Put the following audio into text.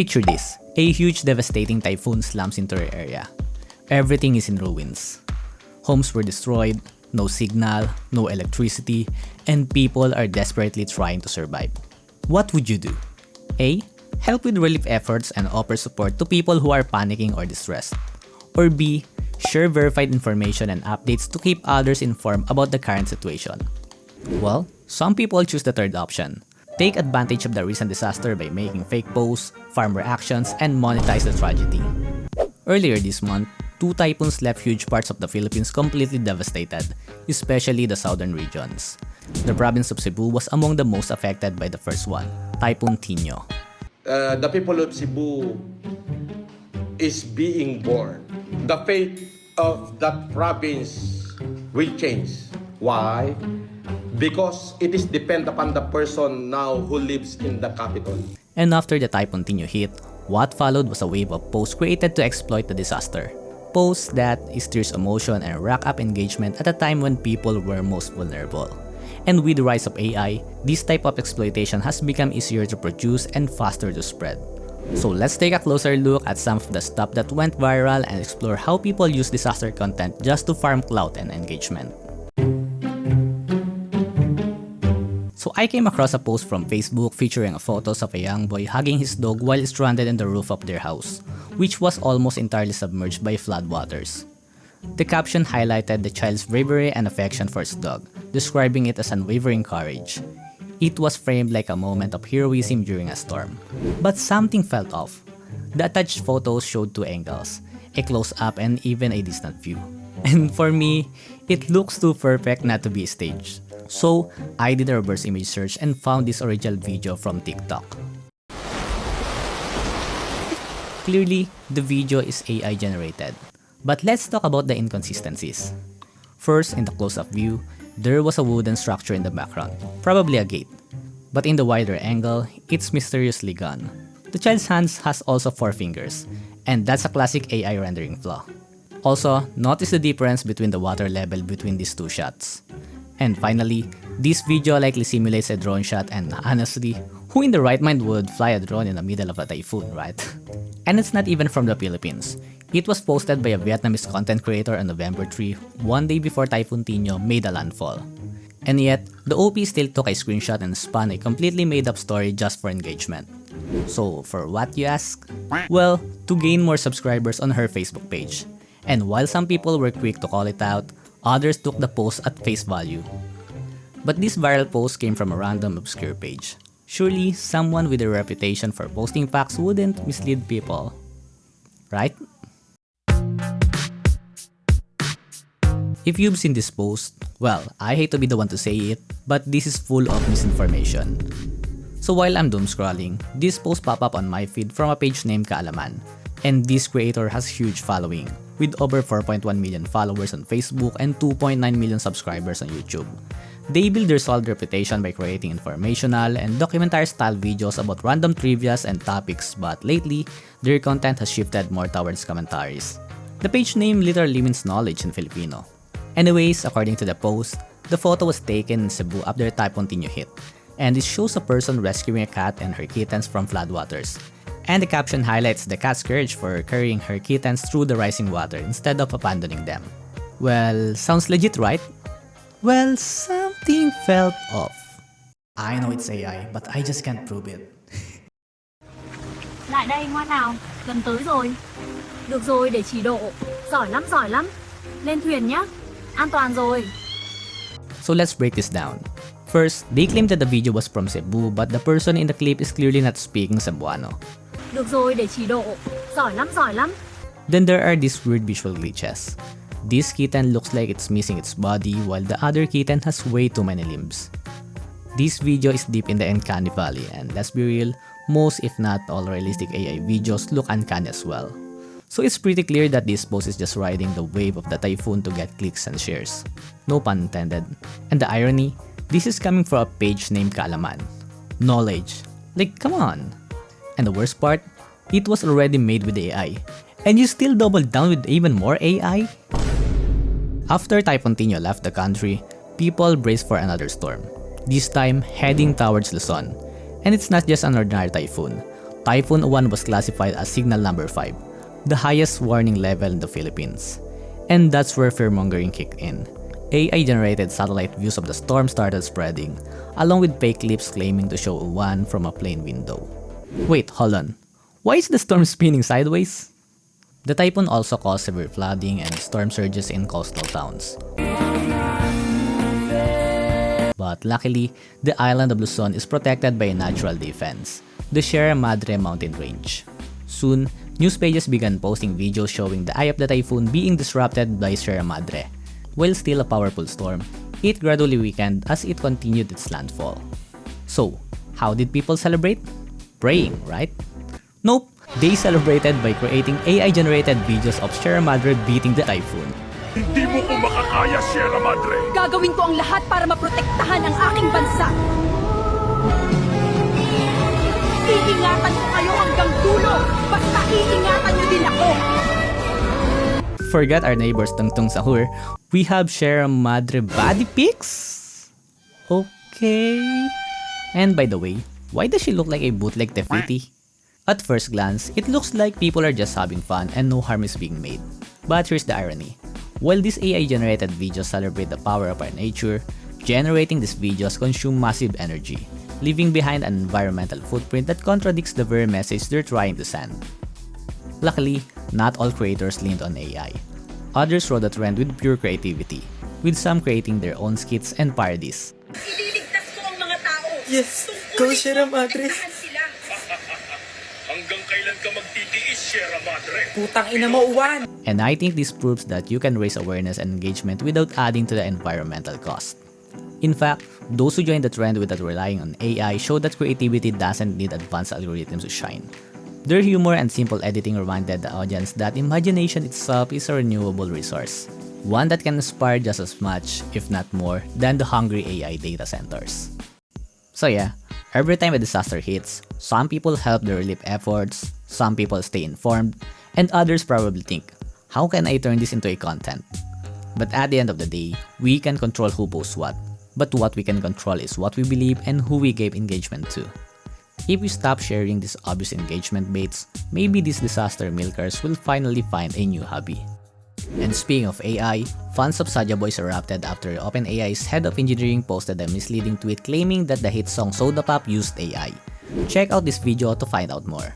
Picture this, a huge devastating typhoon slams into your area. Everything is in ruins. Homes were destroyed, no signal, no electricity, and people are desperately trying to survive. What would you do? A. Help with relief efforts and offer support to people who are panicking or distressed. Or B. Share verified information and updates to keep others informed about the current situation. Well, some people choose the third option. Take advantage of the recent disaster by making fake posts, farm reactions, and monetize the tragedy. Earlier this month, 2 typhoons left huge parts of the Philippines completely devastated, especially the southern regions. The province of Cebu was among the most affected by the first one, Typhoon Tino. The people of Cebu is being born. The fate of that province will change. Why? Because it is depend upon the person now who lives in the capital. And after the Typhoon Tino hit, what followed was a wave of posts created to exploit the disaster. Posts that stirs emotion and rack up engagement at a time when people were most vulnerable. And with the rise of AI, this type of exploitation has become easier to produce and faster to spread. So let's take a closer look at some of the stuff that went viral and explore how people use disaster content just to farm clout and engagement. So I came across a post from Facebook featuring photos of a young boy hugging his dog while stranded in the roof of their house, which was almost entirely submerged by floodwaters. The caption highlighted the child's bravery and affection for his dog, describing it as unwavering courage. It was framed like a moment of heroism during a storm. But something felt off. The attached photos showed 2 angles, a close-up and even a distant view. And for me, it looks too perfect not to be staged. So, I did a reverse image search and found this original video from TikTok. Clearly, the video is AI generated. But let's talk about the inconsistencies. First, in the close-up view, there was a wooden structure in the background, probably a gate. But in the wider angle, it's mysteriously gone. The child's hands has also 4 fingers, and that's a classic AI rendering flaw. Also, notice the difference between the water level between these 2 shots. And finally, this video likely simulates a drone shot, and honestly, who in the right mind would fly a drone in the middle of a typhoon, right? And it's not even from the Philippines. It was posted by a Vietnamese content creator on November 3, one day before Typhoon Tino made a landfall. And yet, the OP still took a screenshot and spun a completely made-up story just for engagement. So, for what you ask? Well, to gain more subscribers on her Facebook page. And while some people were quick to call it out, others took the post at face value. But this viral post came from a random obscure page. Surely, someone with a reputation for posting facts wouldn't mislead people. Right? If you've seen this post, well, I hate to be the one to say it, but this is full of misinformation. So while I'm doom scrolling, this post pop up on my feed from a page named Kaalaman. And this creator has huge following, with over 4.1 million followers on Facebook and 2.9 million subscribers on YouTube. They build their solid reputation by creating informational and documentary-style videos about random trivias and topics, but lately, their content has shifted more towards commentaries. The page name literally means knowledge in Filipino. Anyways, according to the post, the photo was taken in Cebu after Typhoon Tino hit, and it shows a person rescuing a cat and her kittens from floodwaters. And the caption highlights the cat's courage for carrying her kittens through the rising water instead of abandoning them. Well, sounds legit, right? Well, something felt off. I know it's AI, but I just can't prove it. Lại đây ngoan nào, gần tới rồi. Được rồi, để chỉ độ. Giỏi lắm, giỏi lắm. Lên thuyền nhá. An toàn rồi. So let's break this down. First, they claim that the video was from Cebu, but the person in the clip is clearly not speaking Cebuano. Được rồi, để chỉ độ. Giỏi lắm, giỏi lắm. Then there are these weird visual glitches. This kitten looks like it's missing its body while the other kitten has way too many limbs. This video is deep in the uncanny valley, and let's be real, most if not all realistic AI videos look uncanny as well. So it's pretty clear that this post is just riding the wave of the typhoon to get clicks and shares. No pun intended. And the irony, this is coming from a page named Kaalaman. Knowledge. Like, come on. And the worst part, it was already made with AI. And you still double down with even more AI? After Typhoon Tino left the country, people braced for another storm. This time, heading towards Luzon. And it's not just an ordinary typhoon. Typhoon Uwan was classified as signal number 5, the highest warning level in the Philippines. And that's where fearmongering kicked in. AI-generated satellite views of the storm started spreading, along with fake clips claiming to show Uwan from a plane window. Wait, hold on. Why is the storm spinning sideways? The typhoon also caused severe flooding and storm surges in coastal towns. But luckily, the island of Luzon is protected by a natural defense, the Sierra Madre mountain range. Soon, news pages began posting videos showing the eye of the typhoon being disrupted by Sierra Madre. While still a powerful storm, it gradually weakened as it continued its landfall. So, how did people celebrate? Praying, right? Nope, they celebrated by creating AI-generated videos of Sierra Madre beating the typhoon. Hindi mo ko makakaya, Sierra Madre! Gagawin ko ang lahat para maprotektahan ang aking bansa. Iingatan ko kayo hanggang dulo, basta iingatan niyo din ako. Forgot our neighbors Tungtung Sahur, we have Sierra Madre Baddie Pics? Okay. And by the way, why does she look like a bootleg Tefiti? At first glance, it looks like people are just having fun and no harm is being made. But here's the irony. While these AI-generated videos celebrate the power of our nature, generating these videos consume massive energy, leaving behind an environmental footprint that contradicts the very message they're trying to send. Luckily, not all creators leaned on AI. Others rode the trend with pure creativity, with some creating their own skits and parodies. Ililigtas ko ang mga tao. Yes, go Sierra Madre. Hanggang kailan ka magtitiis, Sierra Madre? Putang ina mo, Uwan! And I think this proves that you can raise awareness and engagement without adding to the environmental cost. In fact, those who joined the trend without relying on AI show that creativity doesn't need advanced algorithms to shine. Their humor and simple editing reminded the audience that imagination itself is a renewable resource, one that can inspire just as much, if not more, than the hungry AI data centers. So yeah, every time a disaster hits, some people help the relief efforts, some people stay informed, and others probably think, how can I turn this into a content? But at the end of the day, we can control who posts what. But what we can control is what we believe and who we give engagement to. If we stop sharing these obvious engagement baits, maybe these disaster milkers will finally find a new hobby. And speaking of AI, fans of Saja Boys erupted after OpenAI's head of engineering posted a misleading tweet claiming that the hit song Soda Pop used AI. Check out this video to find out more.